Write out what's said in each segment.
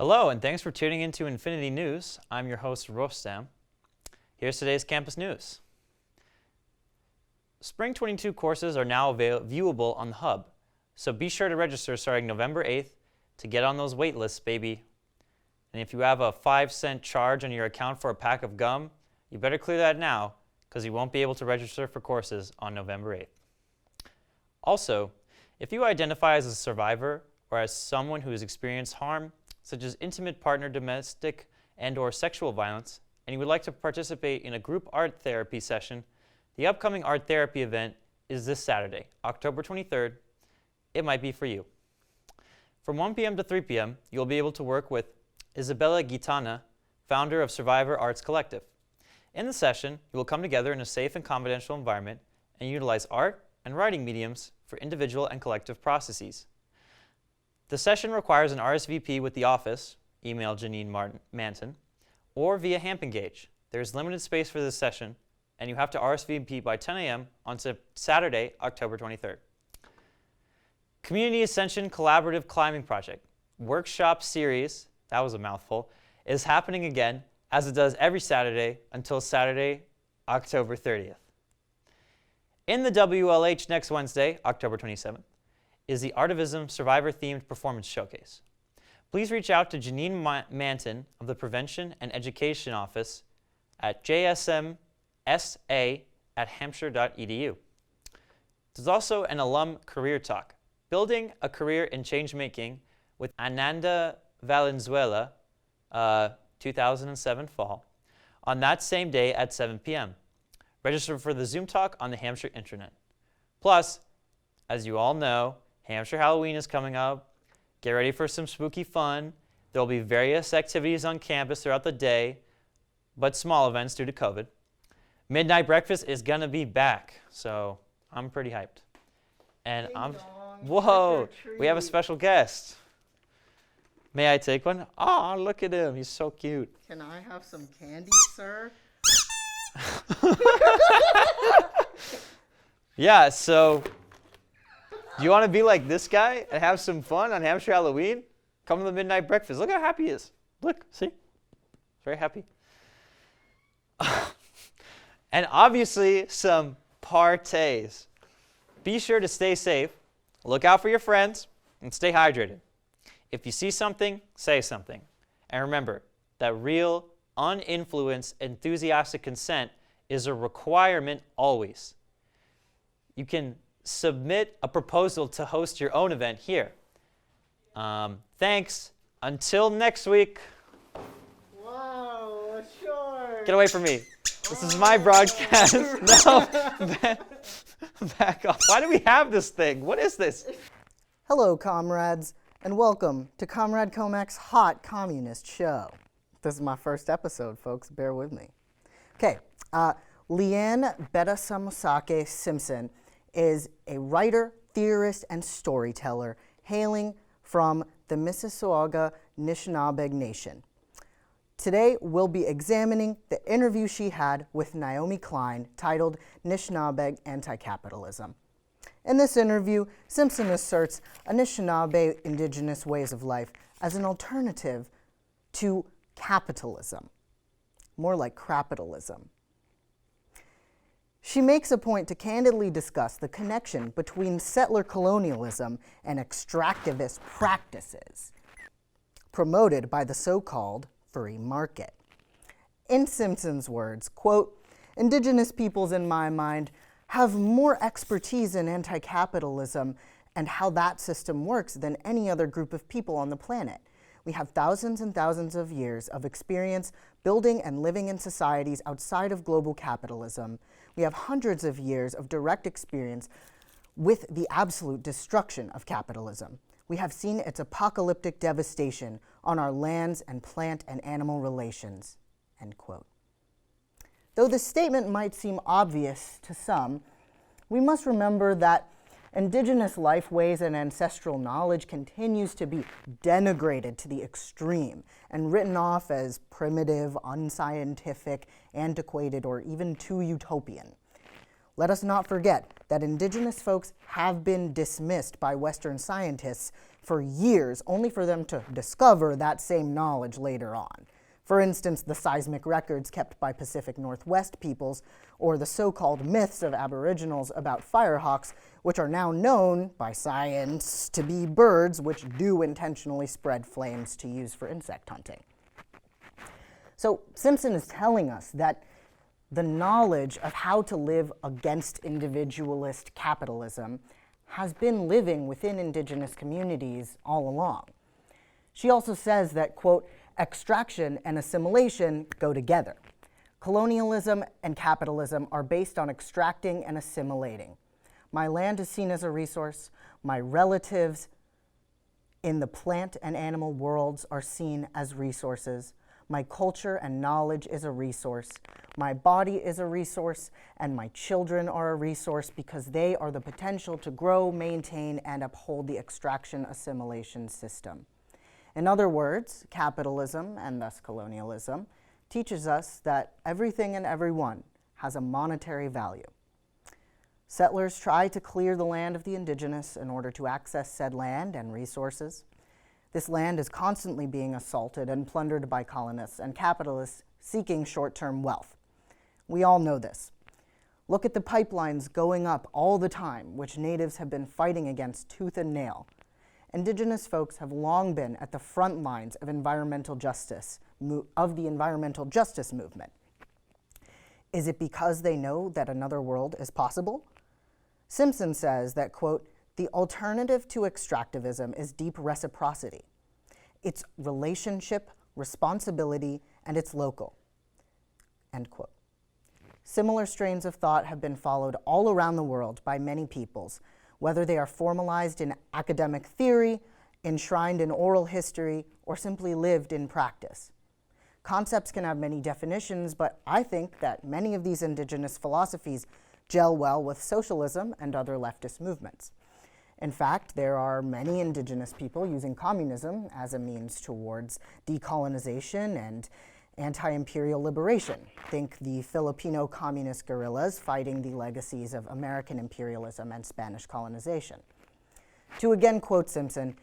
Hello, and thanks for tuning into Infinity News. I'm your host, Rostam. Here's today's campus news. Spring 22 courses are now viewable on the Hub, so be sure to register starting November 8th to get on those wait lists, baby. And if you have a 5-cent charge on your account for a pack of gum, you better clear that now, because you won't be able to register for courses on November 8th. Also, if you identify as a survivor or as someone who has experienced harm, such as intimate partner, domestic, and/or sexual violence, and you would like to participate in a group art therapy session, the upcoming art therapy event is this Saturday, October 23rd. It might be for you. From 1 p.m. to 3 p.m., you'll be able to work with Isabella Gitana, founder of Survivor Arts Collective. In the session, you will come together in a safe and confidential environment and utilize art and writing mediums for individual and collective processes. The session requires an RSVP with the office, email Janine Manton, or via HampEngage. There is limited space for this session, and you have to RSVP by 10 a.m. on Saturday, October 23rd. Community Ascension Collaborative Climbing Project Workshop Series, that was a mouthful, is happening again, as it does every Saturday until Saturday, October 30th. In the WLH next Wednesday, October 27th, is the Artivism Survivor-themed performance showcase. Please reach out to Janine Manton of the Prevention and Education Office at jsmsa@hampshire.edu. There's also an alum career talk, Building a Career in Change-Making with Ananda Valenzuela, 2007 fall, on that same day at 7 p.m. Register for the Zoom talk on the Hampshire intranet. Plus, as you all know, Hampshire Halloween is coming up. Get ready for some spooky fun. There will be various activities on campus throughout the day, but small events due to COVID. Midnight breakfast is gonna be back, so I'm pretty hyped. And whoa, we have a special guest. May I take one? Oh, look at him, he's so cute. Can I have some candy, sir? Yeah, so do you want to be like this guy and have some fun on Hampshire Halloween? Come to the midnight breakfast. Look how happy he is. Look, see? Very happy. And obviously some parties. Be sure to stay safe, look out for your friends, and stay hydrated. If you see something, say something. And remember that real, uninfluenced, enthusiastic consent is a requirement always. You can submit a proposal to host your own event here. Thanks. Until next week. Wow, sure. Get away from me. This is my broadcast. No, back off. Why do we have this thing? What is this? Hello, comrades, and welcome to Comrade Komack's Hot Communist Show. This is my first episode, folks. Bear with me. Okay, Leanne Betasamosake Simpson is a writer, theorist, and storyteller hailing from the Mississauga Anishinaabe Nation. Today, we'll be examining the interview she had with Naomi Klein titled Anishinaabe Anti-Capitalism. In this interview, Simpson asserts Anishinaabe indigenous ways of life as an alternative to capitalism, more like crapitalism. She makes a point to candidly discuss the connection between settler colonialism and extractivist practices promoted by the so-called free market. In Simpson's words, quote, "Indigenous peoples, in my mind, have more expertise in anti-capitalism and how that system works than any other group of people on the planet. We have thousands and thousands of years of experience building and living in societies outside of global capitalism. We have hundreds of years of direct experience with the absolute destruction of capitalism. We have seen its apocalyptic devastation on our lands and plant and animal relations," end quote. Though this statement might seem obvious to some, we must remember that indigenous lifeways and ancestral knowledge continues to be denigrated to the extreme and written off as primitive, unscientific, antiquated, or even too utopian. Let us not forget that indigenous folks have been dismissed by Western scientists for years, only for them to discover that same knowledge later on. For instance, the seismic records kept by Pacific Northwest peoples, or the so-called myths of Aboriginals about firehawks, which are now known by science to be birds which do intentionally spread flames to use for insect hunting. So Simpson is telling us that the knowledge of how to live against individualist capitalism has been living within indigenous communities all along. She also says that, quote, extraction and assimilation go together. Colonialism and capitalism are based on extracting and assimilating. My land is seen as a resource. My relatives in the plant and animal worlds are seen as resources. My culture and knowledge is a resource. My body is a resource, and my children are a resource because they are the potential to grow, maintain, and uphold the extraction assimilation system. In other words, capitalism, and thus colonialism, teaches us that everything and everyone has a monetary value. Settlers try to clear the land of the indigenous in order to access said land and resources. This land is constantly being assaulted and plundered by colonists and capitalists seeking short-term wealth. We all know this. Look at the pipelines going up all the time, which natives have been fighting against tooth and nail. Indigenous folks have long been at the front lines of the environmental justice movement. Is it because they know that another world is possible? Simpson says that, quote, the alternative to extractivism is deep reciprocity. It's relationship, responsibility, and it's local, end quote. Similar strains of thought have been followed all around the world by many peoples, whether they are formalized in academic theory, enshrined in oral history, or simply lived in practice. Concepts can have many definitions, but I think that many of these indigenous philosophies gel well with socialism and other leftist movements. In fact, there are many indigenous people using communism as a means towards decolonization and anti-imperial liberation. Think the Filipino communist guerrillas fighting the legacies of American imperialism and Spanish colonization. To again quote Simpson,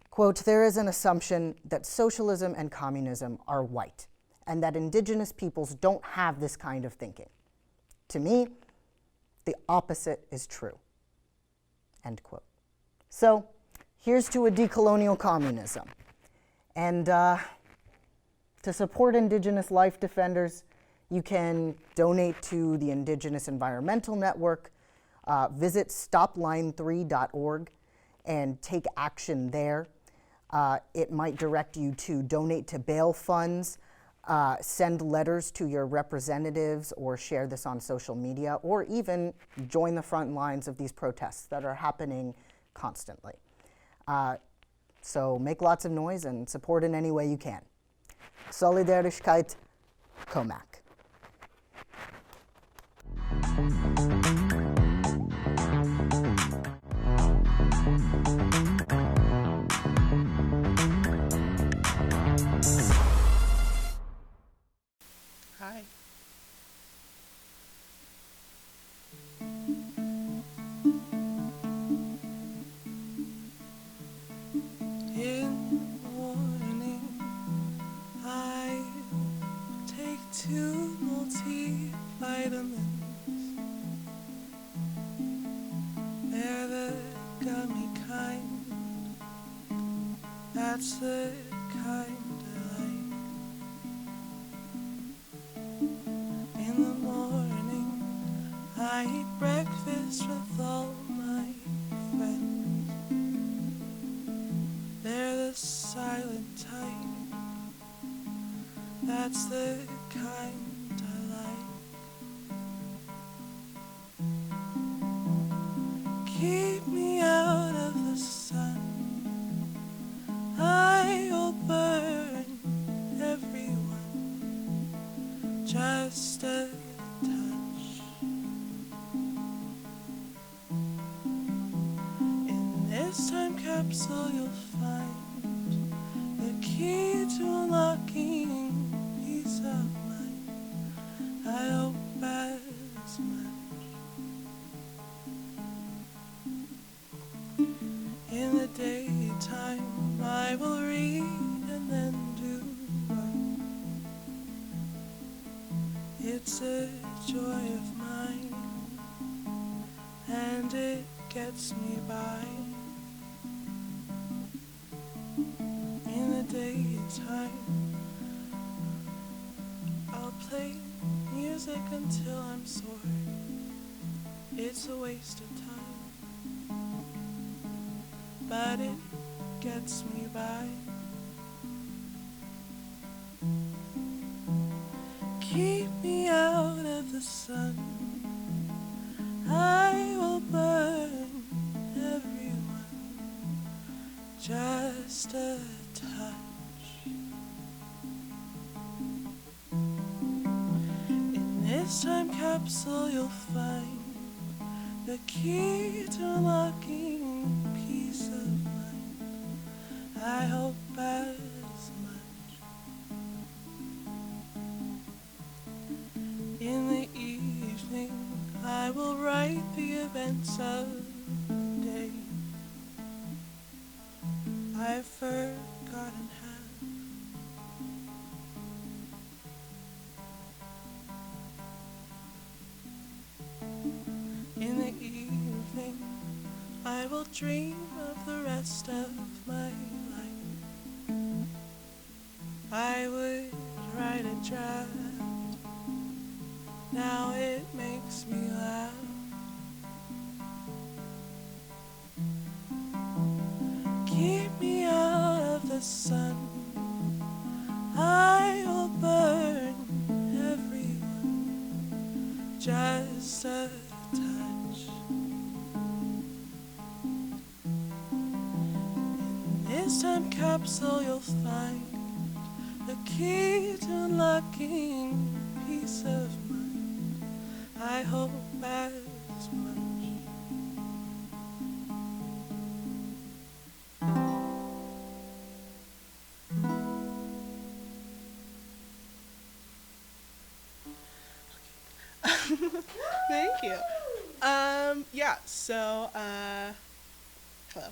quote, there is an assumption that socialism and communism are white, and that indigenous peoples don't have this kind of thinking. To me, the opposite is true, end quote. So here's to a decolonial communism. And to support Indigenous life defenders, you can donate to the Indigenous Environmental Network, visit stopline3.org and take action there. It might direct you to donate to bail funds, send letters to your representatives, or share this on social media, or even join the front lines of these protests that are happening constantly. So make lots of noise and support in any way you can. Solidarność, Komack. Hi. In the morning, I take 2 multivitamins. They're the gummy kind. That's the kind I like. In the morning, I eat breakfast with all my friends. They're the silent type. That's the kind I like. Keep me out of the sun. I will burn everyone. Just a touch. In this time capsule you'll find the key to unlocking peace of mind. I hope as much. will read and then do write. It's a joy of mine, and it gets me by. In the daytime, I'll play music until I'm sore. It's a waste of time, but it gets me by. Keep me out of the sun, I will burn everyone. Just a touch. In this time capsule you'll find the key to unlocking peace of mind. I hope as much. In the evening I will write the events of the day I've forgotten half. In the evening I will dream of the rest of my life. I would write a draft, now it makes me laugh. Keep me out of the sun, I will burn everyone. Just a touch. In this time capsule you'll find the key to unlocking peace of mind. I hope as much. Thank you. Hello.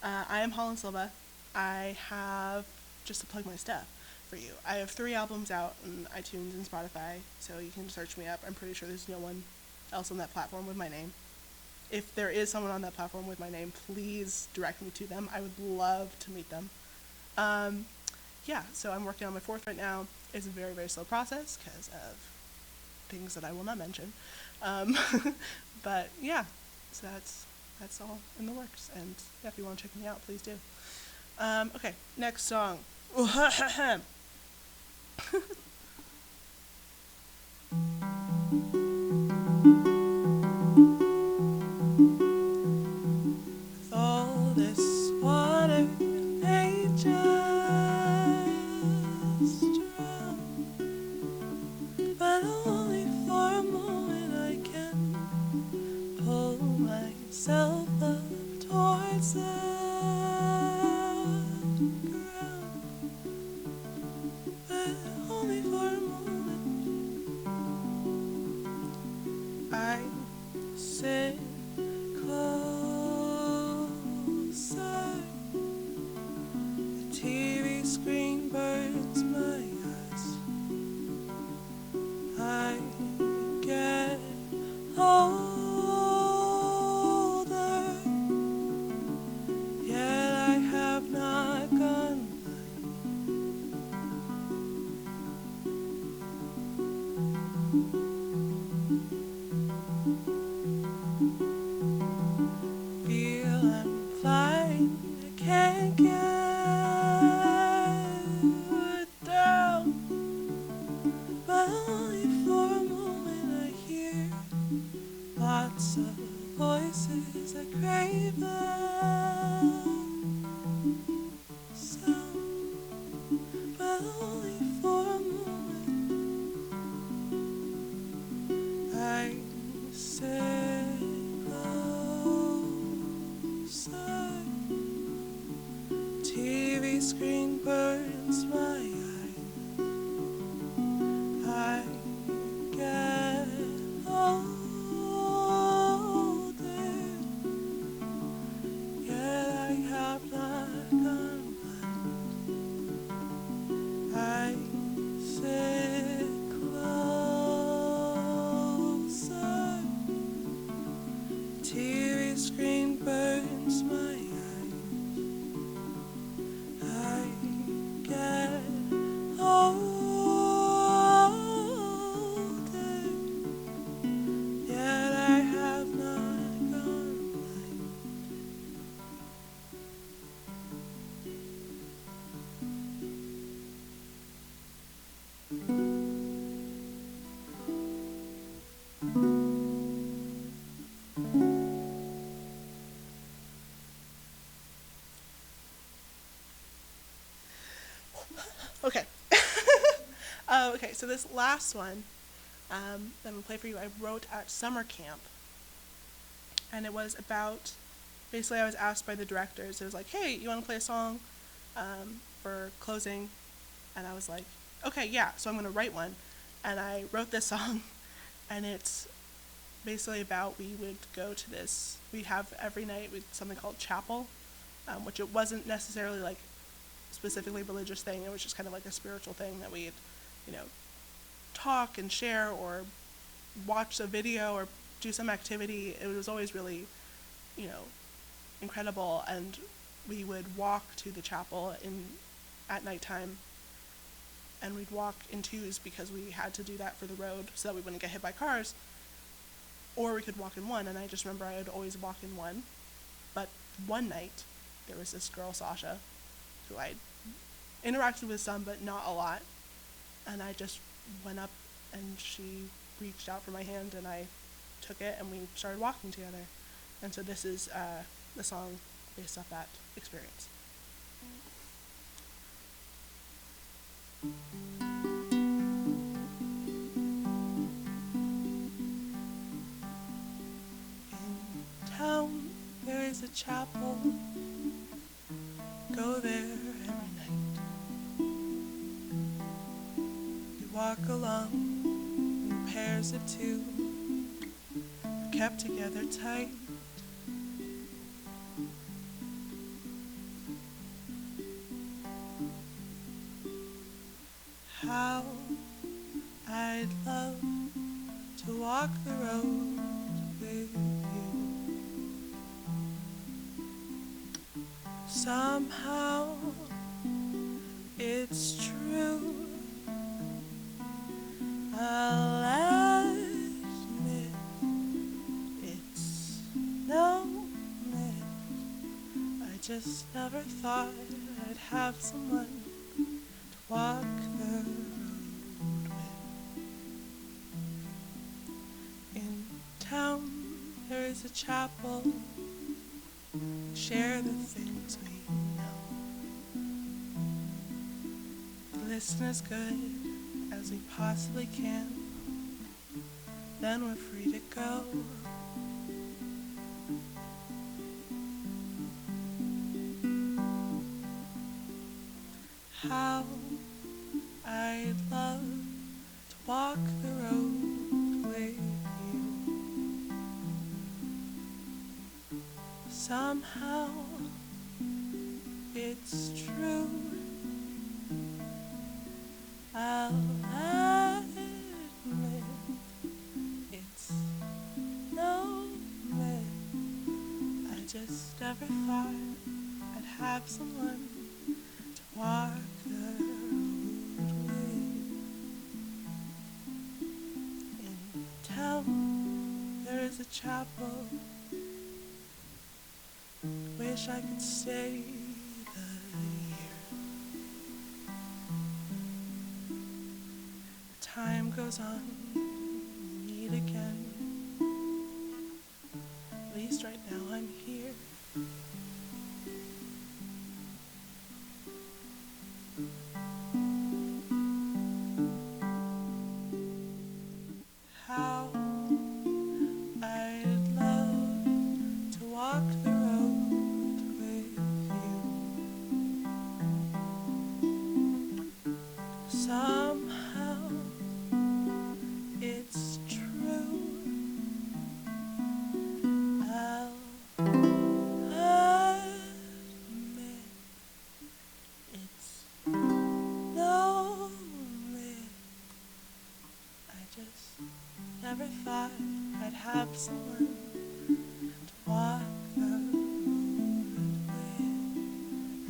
I am Holland Silva. I have, just to plug my stuff for you, I have 3 albums out on iTunes and Spotify, so you can search me up. I'm pretty sure there's no one else on that platform with my name. If there is someone on that platform with my name, please direct me to them. I would love to meet them. So I'm working on my 4th right now. It's a very, very slow process because of things that I will not mention. But yeah, so that's all in the works. And yeah, if you want to check me out, please do. Okay, next song. With all this water, they just drown. But only for a moment I can pull myself up towards the ground. But only for a moment I sit closer. The TV screen burns my eyes. I get older, yet I have not gone blind. Feel I'm flying, I can't get down. But only for a moment I hear lots of voices that crave the sound. But only for a moment I sit closer. TV screen burns my eyes. I get older, yet I have not gone blind. Okay, so this last one that I'm going to play for you, I wrote at summer camp. And it was about, basically I was asked by the directors, it was like, hey, you want to play a song for closing? And I was like, okay, yeah, so I'm going to write one. And I wrote this song, and it's basically about, we would go to this, we'd have every night with something called chapel, which it wasn't necessarily like specifically religious thing, it was just kind of like a spiritual thing that we'd, talk and share or watch a video or do some activity. It was always really, incredible, and we would walk to the chapel at nighttime, and we'd walk in twos because we had to do that for the road so that we wouldn't get hit by cars, or we could walk in one, and I just remember I would always walk in one. But one night, there was this girl, Sasha, who I interacted with some, but not a lot, and I just went up, and she reached out for my hand, and I took it, and we started walking together. And so this is the song based off that experience. In town there is a chapel, go there every night. We walk along in pairs of two, kept together tight. How I'd love to walk the road with you. Somehow it's true, I'll admit it's no myth. I just never thought I'd have someone to walk the road with. In town there is a chapel, share the things we know. Listen as good as we possibly can, then we're free to go. How I'd love to walk the road with you. Somehow it's true, I'll admit it's no myth. I just never thought I'd have someone to walk the road with. In town there is a chapel, wish I could stay the year. Time goes on, we'll meet again. At least right now I'm here. How I'd love to walk the road with you. Somehow it's true, I'll admit it's no myth. I just never thought I'd have someone to walk the road with.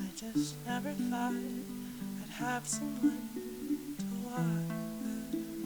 I just never thought I'd have someone to walk the road with.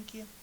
Thank you.